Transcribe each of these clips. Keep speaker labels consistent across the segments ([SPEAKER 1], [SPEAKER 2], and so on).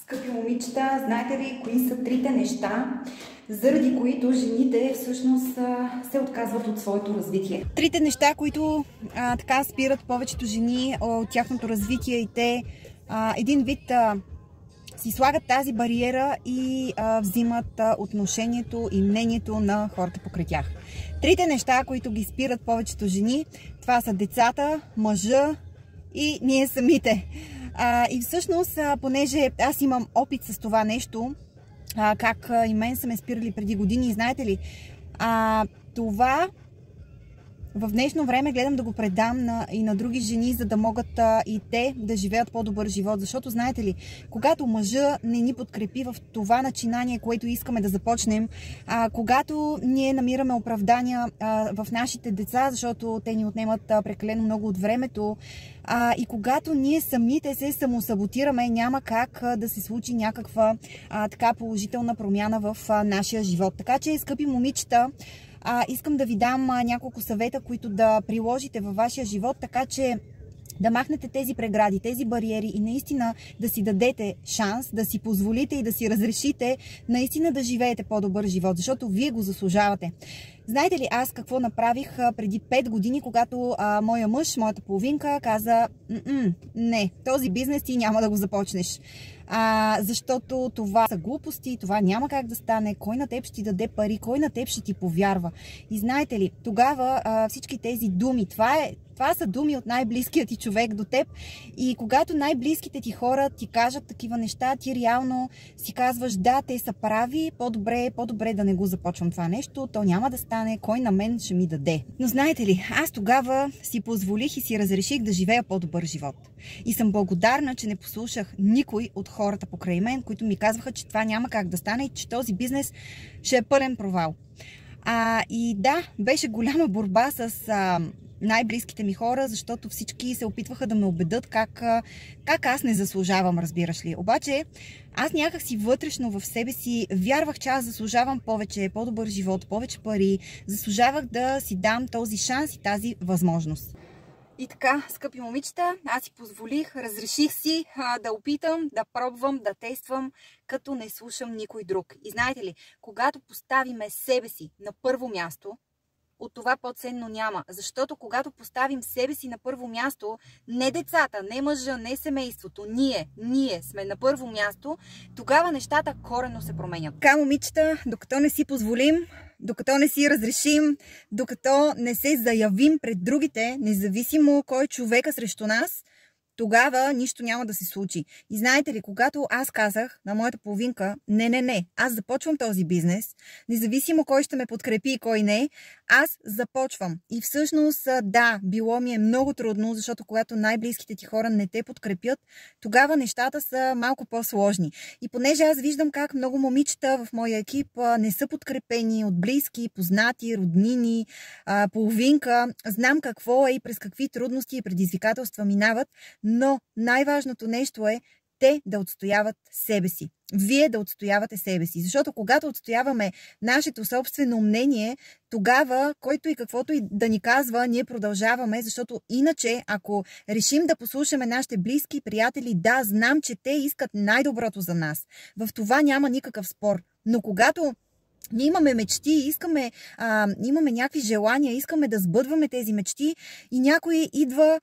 [SPEAKER 1] Скъпи момичета, знаете ли кои са трите неща, заради които жените всъщност се отказват от своето развитие? Трите неща, които така спират повечето жени от тяхното развитие и те един вид си слагат тази бариера и взимат отношението и мнението на хората покрай тях. Трите неща, които ги спират повечето жени, това са децата, мъжа и ние самите. И всъщност, понеже аз имам опит с това нещо, как и мен са ме спирали преди години, и знаете ли, това в днешно време гледам да го предам и на други жени, за да могат и те да живеят по-добър живот. Защото, знаете ли, когато мъжа не ни подкрепи в това начинание, което искаме да започнем, когато ние намираме оправдания в нашите деца, защото те ни отнемат прекалено много от времето, и когато ние самите се самосаботираме, няма как да се случи някаква така положителна промяна в нашия живот. Така че, скъпи момичета, искам да ви дам няколко съвета, които да приложите във вашия живот, така че да махнете тези прегради, тези бариери и наистина да си дадете шанс, да си позволите и да си разрешите наистина да живеете по-добър живот, защото вие го заслужавате. Знаете ли аз какво направих преди 5 години, когато моя мъж, моята половинка, каза: не, този бизнес ти няма да го започнеш. Защото това са глупости, това няма как да стане, кой на теб ще ти даде пари, кой на теб ще ти повярва. И знаете ли, тогава всички тези думи, това са думи от най-близкия ти човек до теб, и когато най-близките ти хора ти кажат такива неща, ти реално си казваш: да, те са прави, по-добре да не го започвам това нещо, то няма да стане, кой на мен ще ми даде. Но знаете ли, аз тогава си позволих и си разреших да живея по-добър живот. И съм благодарна, че не послушах никой от хората покрай мен, които ми казваха, че това няма как да стане и че този бизнес ще е пълен провал. И да, беше голяма борба с най-близките ми хора, защото всички се опитваха да ме убедят как аз не заслужавам, разбираш ли. Обаче аз някак си вътрешно в себе си вярвах, че аз заслужавам повече, по-добър живот, повече пари, заслужавах да си дам този шанс и тази възможност. И така, скъпи момичета, аз си позволих, разреших си да опитам, да пробвам, да тествам, като не слушам никой друг. И знаете ли, когато поставиме себе си на първо място, от това по-ценно няма. Защото когато поставим себе си на първо място, не децата, не мъжа, не семейството, ние сме на първо място, тогава нещата коренно се променят. Така, момичета, докато не си позволим, докато не си разрешим, докато не се заявим пред другите, независимо кой е човека срещу нас, тогава нищо няма да се случи. И знаете ли, когато аз казах на моята половинка: не, аз започвам този бизнес, независимо кой ще ме подкрепи и кой не, аз започвам. И всъщност, да, било ми е много трудно, защото когато най-близките ти хора не те подкрепят, тогава нещата са малко по-сложни. И понеже аз виждам как много момичета в моя екип не са подкрепени от близки, познати, роднини, половинка, знам какво е и през какви трудности и предизвикателства минават, но най-важното нещо е те да отстояват себе си. Вие да отстоявате себе си. Защото когато отстояваме нашето собствено мнение, тогава който и каквото и да ни казва, ние продължаваме, защото иначе, ако решим да послушаме нашите близки, приятели, да, знам, че те искат най-доброто за нас. В това няма никакъв спор. Но когато ние имаме мечти, имаме някакви желания, искаме да сбъдваме тези мечти и някой идва,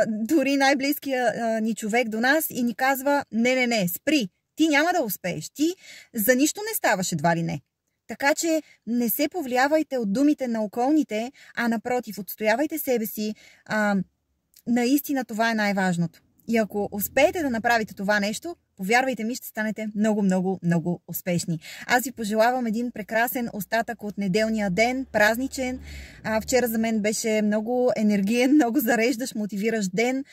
[SPEAKER 1] дори най-близкия ни човек до нас, и ни казва: не, спри, ти няма да успееш, ти за нищо не ставаш, едва ли не. Така че не се повлиявайте от думите на околните, а напротив, отстоявайте себе си. Наистина това е най-важното. И ако успеете да направите това нещо, повярвайте ми, ще станете много успешни. Аз ви пожелавам един прекрасен остатък от неделния ден, празничен. Вчера за мен беше много енергиен, много зареждащ, мотивиращ ден.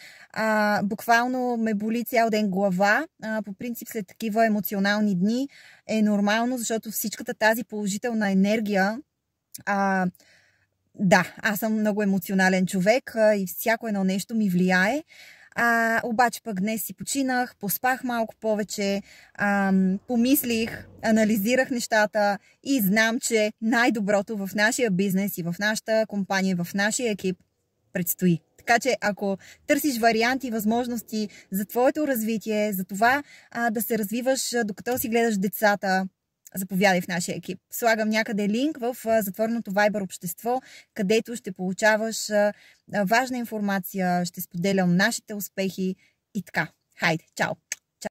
[SPEAKER 1] Буквално ме боли цял ден глава. По принцип след такива емоционални дни е нормално, защото всичката тази положителна енергия... Да, аз съм много емоционален човек и всяко едно нещо ми влияе. Обаче пък днес си починах, поспах малко повече, помислих, анализирах нещата и знам, че най-доброто в нашия бизнес и в нашата компания, в нашия екип предстои. Така че ако търсиш варианти, възможности за твоето развитие, за това да се развиваш докато си гледаш децата, заповядай в нашия екип. Слагам някъде линк в затвореното Viber общество, където ще получаваш важна информация, ще споделям нашите успехи и така. Хайде, чао!